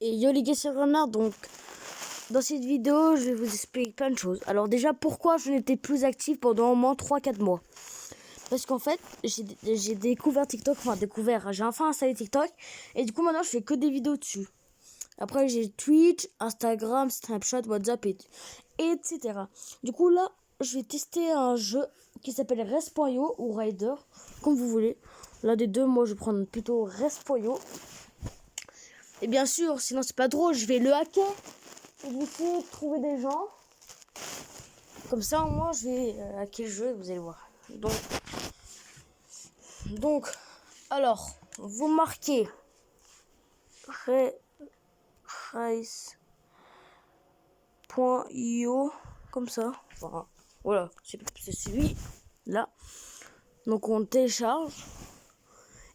Et yo les gars, c'est Renard. Donc dans cette vidéo je vais vous expliquer plein de choses. Alors déjà, pourquoi je n'étais plus actif pendant au moins 3-4 mois. Parce qu'en fait j'ai découvert TikTok, j'ai enfin installé TikTok. Et du coup maintenant je fais que des vidéos dessus. Après j'ai Twitch, Instagram, Snapchat, WhatsApp etc. Du coup là je vais tester un jeu qui s'appelle Rest.io ou Rider, comme vous voulez. L'un des deux, moi je vais prendre plutôt Rest.io. Et bien sûr, sinon c'est pas drôle, je vais le hacker. Et je vais essayer de trouver des gens. Comme ça, au moins, je vais hacker le jeu, vous allez voir. Donc alors, vous marquez Rise.io comme ça. Enfin, voilà, c'est celui là. Donc on télécharge.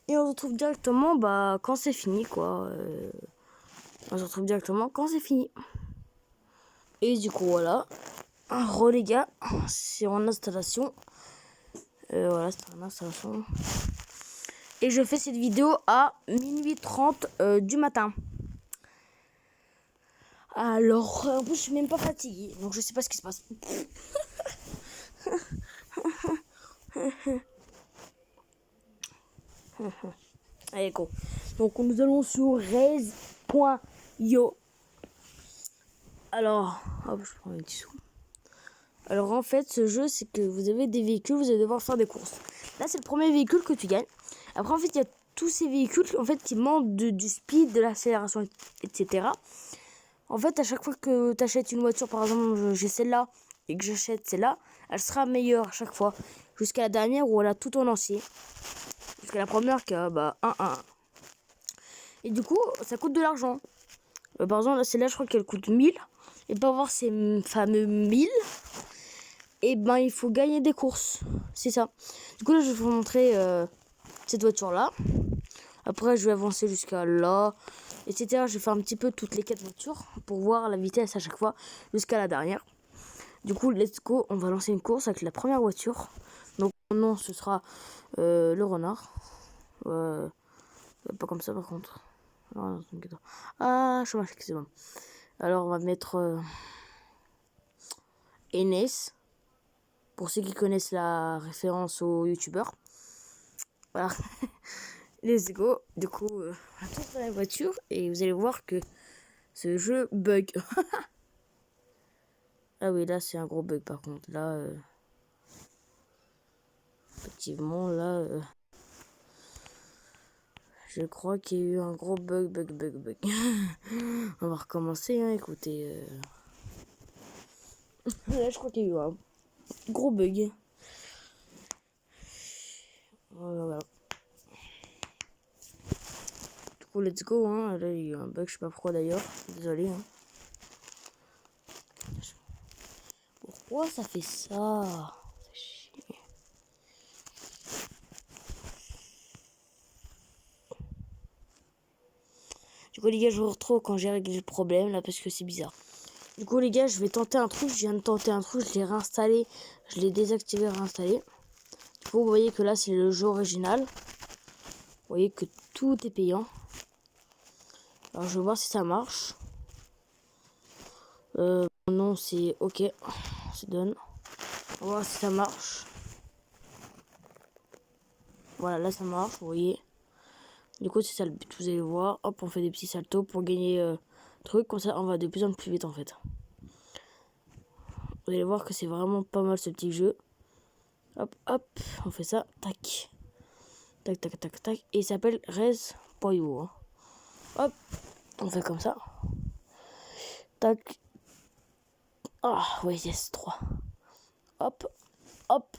Et on se retrouve directement quand c'est fini, quoi. On se retrouve directement quand c'est fini. Et du coup, voilà. Les gars, c'est en installation. Voilà, c'est en installation. Et je fais cette vidéo à minuit 30 du matin. Alors, en plus, je suis même pas fatiguée. Donc, je sais pas ce qui se passe. Allez, go. Donc, nous allons sur Raise.io. Alors, hop, je prends mes petits sous. Alors, en fait, ce jeu, c'est que vous avez des véhicules, vous allez devoir faire des courses. Là, c'est le premier véhicule que tu gagnes. Après, en fait, il y a tous ces véhicules en fait, qui demandent du speed, de l'accélération, etc. En fait, à chaque fois que tu achètes une voiture, par exemple, j'ai celle-là, et que j'achète celle-là, elle sera meilleure à chaque fois. Jusqu'à la dernière où elle a tout en entier. Jusqu'à la première qui a 1-1. Et du coup, ça coûte de l'argent. Par exemple, celle-là, je crois qu'elle coûte 1000. Et pour avoir ces fameux 1000, il faut gagner des courses. C'est ça. Du coup, là, je vais vous montrer cette voiture-là. Après, je vais avancer jusqu'à là, etc. Je vais faire un petit peu toutes les 4 voitures pour voir la vitesse à chaque fois jusqu'à la dernière. Du coup, let's go. On va lancer une course avec la première voiture. Donc, mon nom, ce sera le renard. Pas comme ça, par contre. Ah, chômage, c'est bon. Alors, on va mettre Enes. Pour ceux qui connaissent la référence au youtubeur. Voilà. Let's go. Du coup, on va tous dans la voiture et vous allez voir que ce jeu bug. Ah oui, là c'est un gros bug par contre. Là, effectivement, là, je crois qu'il y a eu un gros bug. On va recommencer, hein, écoutez. Là, je crois qu'il y a eu un gros bug. Voilà. Du coup, let's go, hein. Là, il y a eu un bug, je sais pas pourquoi d'ailleurs. Désolé, hein. Pourquoi ça fait ça? Du coup, les gars, je vous retrouve quand j'ai réglé le problème là parce que c'est bizarre. Du coup, les gars, je vais tenter un truc. Je viens de tenter un truc, je l'ai réinstallé, je l'ai désactivé, réinstallé. Du coup, vous voyez que là, c'est le jeu original. Vous voyez que tout est payant. Alors, je vais voir si ça marche. Non, c'est OK. C'est done. On va voir si ça marche. Voilà, là, ça marche, vous voyez. Du coup, c'est ça le but. Vous allez voir. Hop, on fait des petits saltos pour gagner truc. Comme ça, on va de plus en plus vite, en fait. Vous allez voir que c'est vraiment pas mal, ce petit jeu. Hop, hop. On fait ça. Tac. Tac, tac, tac, tac. Et il s'appelle Res.io. Hein. Hop. On fait comme ça. Tac. Ah, ouais, yes, 3. Hop. Hop.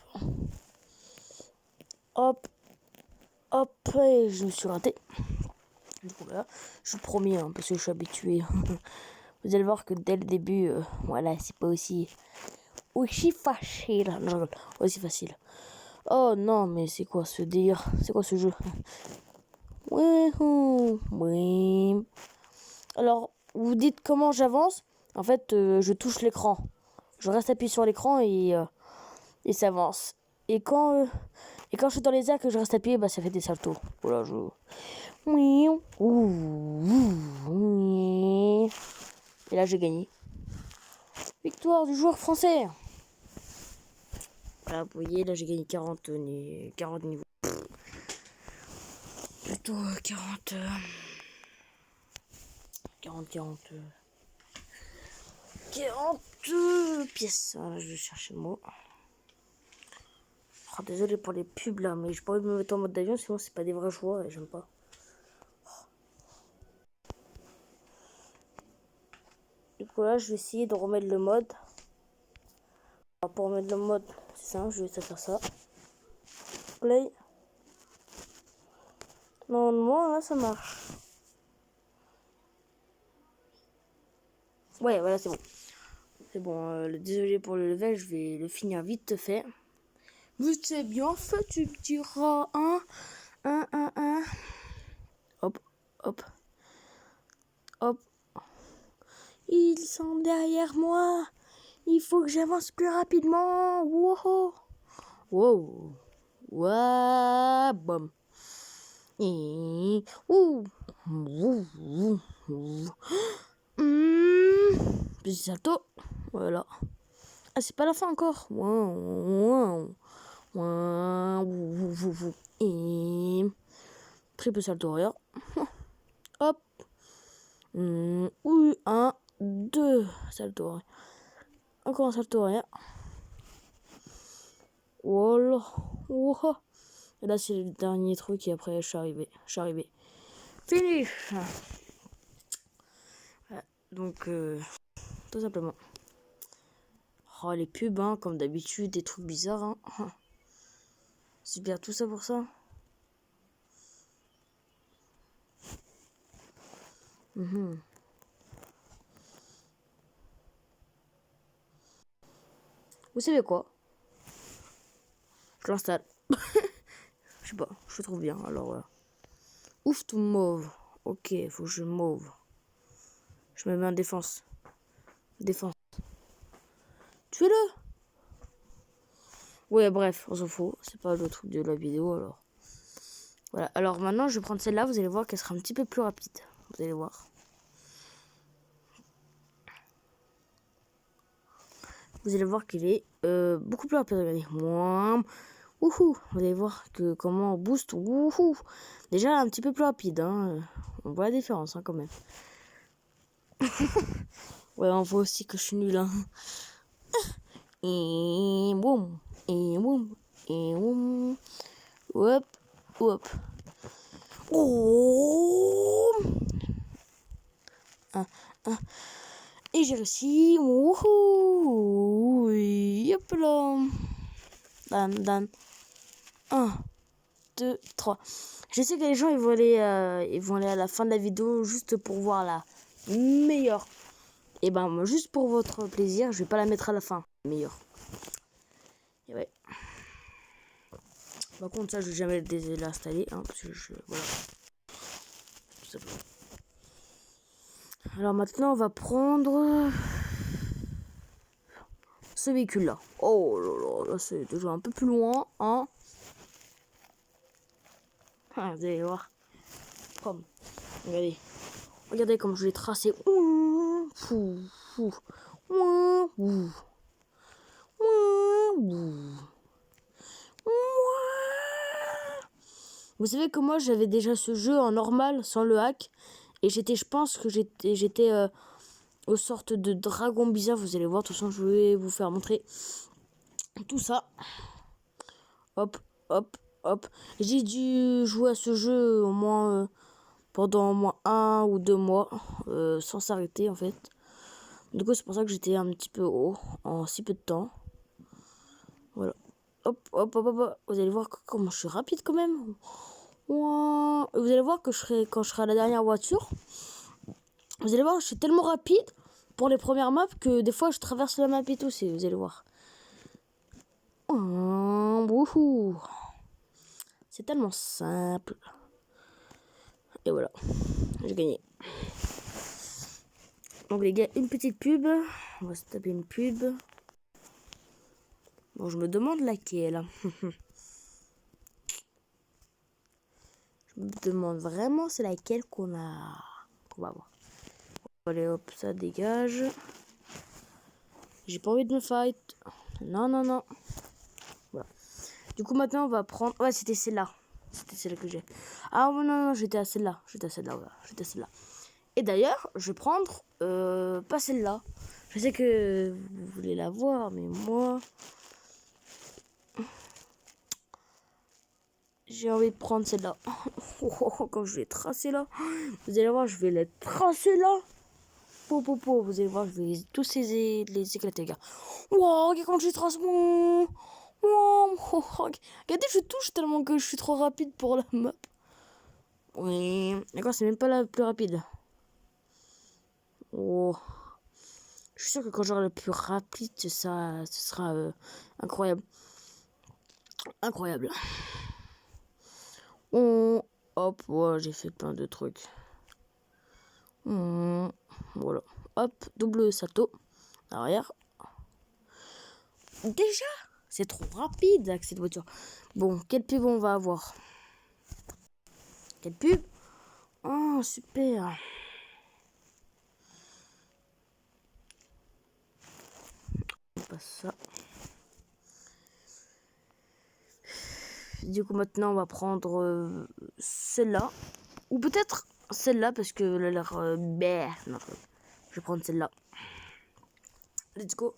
Hop. Hop. Et je me suis raté. Du coup, là, je suis promis, hein, parce que je suis habitué. Vous allez voir que dès le début, voilà, c'est pas aussi facile. Non, aussi facile. Oh non, mais c'est quoi ce délire? C'est quoi ce jeu? Oui. Alors, vous dites comment j'avance? En fait, je touche l'écran. Je reste appuyé sur l'écran et ça avance. Et quand je suis dans les airs que je reste appuyé, ça fait des saltos. Voilà, là, j'ai gagné. Victoire du joueur français. Voilà, vous voyez, là, j'ai gagné 40 niveaux. Plutôt 40 pièces. Voilà, je vais chercher le mot. Oh, désolé pour les pubs là, mais j'ai pas envie de me mettre en mode d'avion, sinon c'est pas des vrais choix et j'aime pas. Du coup là, je vais essayer de remettre le mode. Alors, pour remettre le mode, c'est simple, je vais essayer de faire ça. Play. Normalement, là, ça marche. Ouais, voilà, c'est bon. C'est bon, désolé pour le level, je vais le finir vite fait. Mais c'est bien fait, tu me diras. Un. Hop, hop, hop. Ils sont derrière moi. Il faut que j'avance plus rapidement. Wow. Wow. Wow. Bam. Et... Ouh. Ouh. Ouh. Ouh. Petit salto. Voilà. Ah, c'est pas la fin encore. Wow. Wow. Wow. Et... Triple salto arrière. Hop. Oui, 1, 2 salto arrière. Encore un salto arrière. Voilà. Wow. Et là, c'est le dernier truc et après, je suis arrivé. Fini. Voilà. Donc, tout simplement. Oh, les pubs, hein, comme d'habitude, des trucs bizarres. Hein. C'est bien tout ça pour ça. Vous savez quoi? Je l'installe. Je sais pas, je le trouve bien. Alors voilà. Ouf, tout mauve. Ok, faut que je mauve. Je me mets en défense. Défense. Tuez-le. Ouais, bref, on s'en fout. C'est pas le truc de la vidéo alors. Voilà, alors maintenant je vais prendre celle-là. Vous allez voir qu'elle sera un petit peu plus rapide. Vous allez voir. Vous allez voir qu'il est beaucoup plus rapide. Regardez. Wouhou. Vous allez voir que comment on booste. Wouhou. Déjà un petit peu plus rapide. Hein. On voit la différence hein, quand même. Ouais, on voit aussi que je suis nul. Hein. Et boum. Et boum. Et boum. Hop. Hop. Oh. Et j'ai réussi. Wouhou. Hop là. Dan. 1, 2, 3. Je sais que les gens ils vont aller à la fin de la vidéo juste pour voir la meilleure. Et ben moi, juste pour votre plaisir, je vais pas la mettre à la fin. Meilleure. Et ouais. Par contre ça je vais jamais l'installer hein, parce que voilà. Tout simplement. Alors maintenant on va prendre ce véhicule là. Oh là là, c'est déjà un peu plus loin hein. Ah, vous allez voir. Comme. Regardez comme je l'ai tracé. Vous savez que moi j'avais déjà ce jeu en normal sans le hack et je pense que j'étais aux sortes de dragons bizarres. Vous allez voir, de toute façon je vais vous faire montrer tout ça. Hop. J'ai dû jouer à ce jeu au moins pendant au moins 1 ou 2 mois sans s'arrêter en fait. Du coup c'est pour ça que j'étais un petit peu haut en si peu de temps. Voilà. Hop. Vous allez voir comment je suis rapide quand même. Vous allez voir que quand je serai à la dernière voiture, vous allez voir, je suis tellement rapide pour les premières maps que des fois je traverse la map et tout. Vous allez voir. Wouhou. C'est tellement simple. Et voilà, j'ai gagné. Donc les gars, une petite pub. On va se taper une pub. Bon, je me demande laquelle. Je me demande vraiment c'est laquelle qu'on va voir. Allez hop, ça dégage. J'ai pas envie de me fight. Non, non, non. Voilà. Du coup, maintenant, on va prendre... Ouais, c'était celle-là. C'était celle que j'ai. Ah, non, non, j'étais à celle-là. J'étais à celle-là, voilà. J'étais à celle-là. Et d'ailleurs, je vais prendre... pas celle-là. Je sais que vous voulez la voir, mais moi... J'ai envie de prendre celle-là. Quand je vais tracer là, vous allez voir, je vais les tracer là. Vous allez voir, je vais tous les éclater, les gars. Wow, regarde comment je trace mon... Wow, regardez, je touche tellement que je suis trop rapide pour la map. Oui, d'accord, c'est même pas la plus rapide. Oh. Je suis sûr que quand j'aurai le plus rapide, ça, ce sera incroyable. Incroyable. Oh, hop, voilà, j'ai fait plein de trucs. Voilà. Hop, double salto. Arrière. Déjà, c'est trop rapide avec cette voiture. Bon, quelle pub on va avoir? Quelle pub? Oh, super. On passe ça. Du coup, maintenant, on va prendre celle-là. Ou peut-être celle-là, parce qu'elle a l'air... Non, je vais prendre celle-là. Let's go.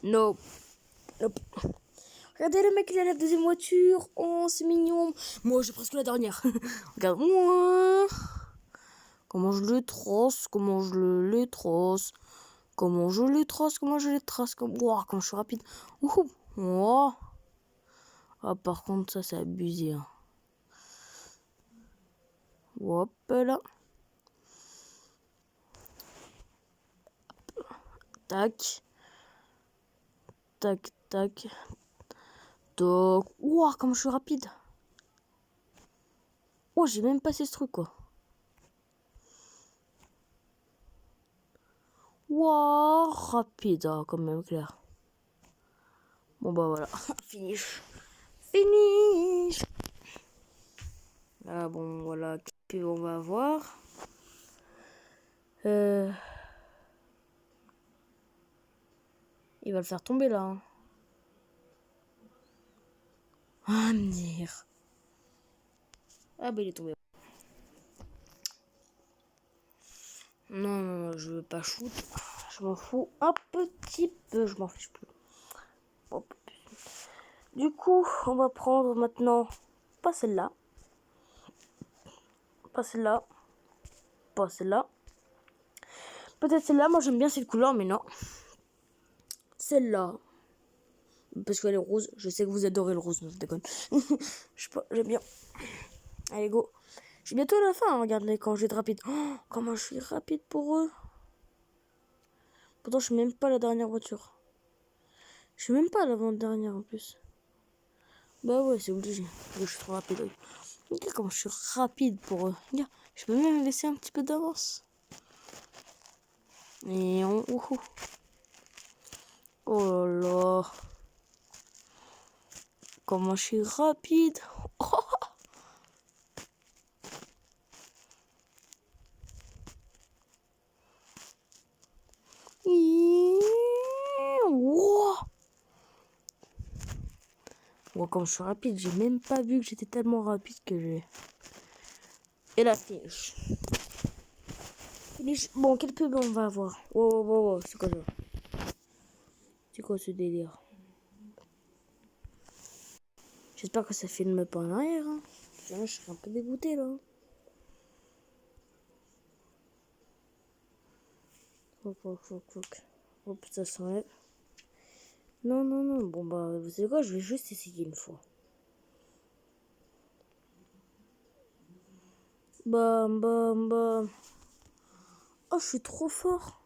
No. Nope. Regardez le mec, il a la deuxième voiture. Oh, c'est mignon. Moi, j'ai presque la dernière. Regarde. Moi. Comment je le trace. Comment je le trace. Comment je le trace. Comment je le trace. Wow, comment je suis rapide. Ouh. Wow. Ah, par contre, ça, c'est abusé. Hein. Hop là. Tac. Tac, tac. Toc. Wow, comme je suis rapide. Oh, j'ai même passé ce truc, quoi. Wow, rapide, hein, quand même, clair. Bon, bah voilà. Finish. Finish. Ah, bon, voilà. Puis on va voir. Il va le faire tomber, là. Hein. Ah, me dire. Ah, bah, il est tombé. Non, non, non, je veux pas shoot. Je m'en fous un petit peu. Je m'en fiche plus. Hop. Du coup, on va prendre maintenant. Pas celle-là. Pas celle-là. Pas celle-là. Peut-être celle-là. Moi, j'aime bien cette couleur, mais non. Celle-là. Parce qu'elle est rose. Je sais que vous adorez le rose, non, je déconne. Je sais pas, j'aime bien. Allez, go. Je suis bientôt à la fin, hein, regardez, quand je vais être rapide. Oh, comment je suis rapide pour eux. Pourtant, je suis même pas la dernière voiture. Je suis même pas l'avant-dernière en plus. Bah ouais, c'est obligé. Je suis trop rapide. Regarde comment je suis rapide pour eux. Regarde, je peux même laisser un petit peu d'avance. Et on... Oh là là. Comment je suis rapide. Oh. Wow. Bon, quand je suis rapide, j'ai même pas vu que j'étais tellement rapide que j'ai... Et la finish. Finish. Bon, quel pub on va avoir? Wow, c'est quoi ça? C'est quoi ce délire? J'espère que ça filme pas en arrière. Hein. Sinon, je serais un peu dégoûté là. Hop, ça s'enlève. Non, non, non. Bon, bah, vous savez quoi? Je vais juste essayer une fois. Bam, bam, bam. Oh, je suis trop fort.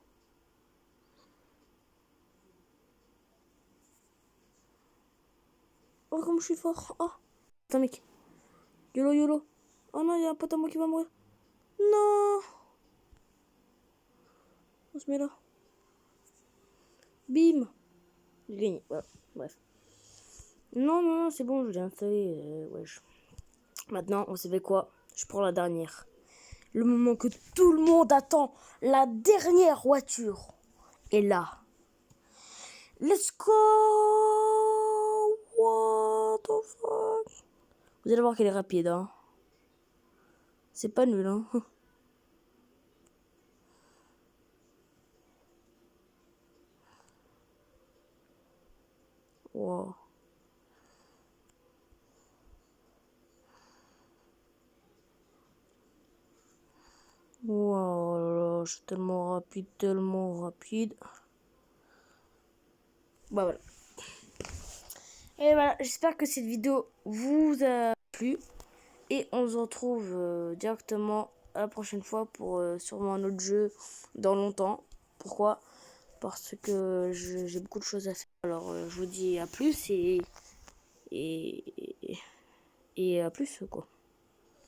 Oh, comme je suis fort. Oh. Attends, mec. YOLO, YOLO. Oh non, il y a un pote à moi qui va mourir. Non. On se met là. Bim. J'ai gagné. Voilà. Bref. Non, non, non, c'est bon, je l'ai installé. Wesh. Maintenant, on savait quoi? Je prends la dernière. le moment que tout le monde attend, la dernière voiture est là. Let's go! What the fuck? Vous allez voir qu'elle est rapide, hein. C'est pas nul, hein. Wow. Wow, là là, je suis tellement rapide, tellement rapide. Bah voilà. Et voilà, j'espère que cette vidéo vous a plu. Et on se retrouve directement à la prochaine fois pour sûrement un autre jeu dans longtemps. Pourquoi? Parce que j'ai beaucoup de choses à faire. Alors je vous dis à plus et à plus quoi.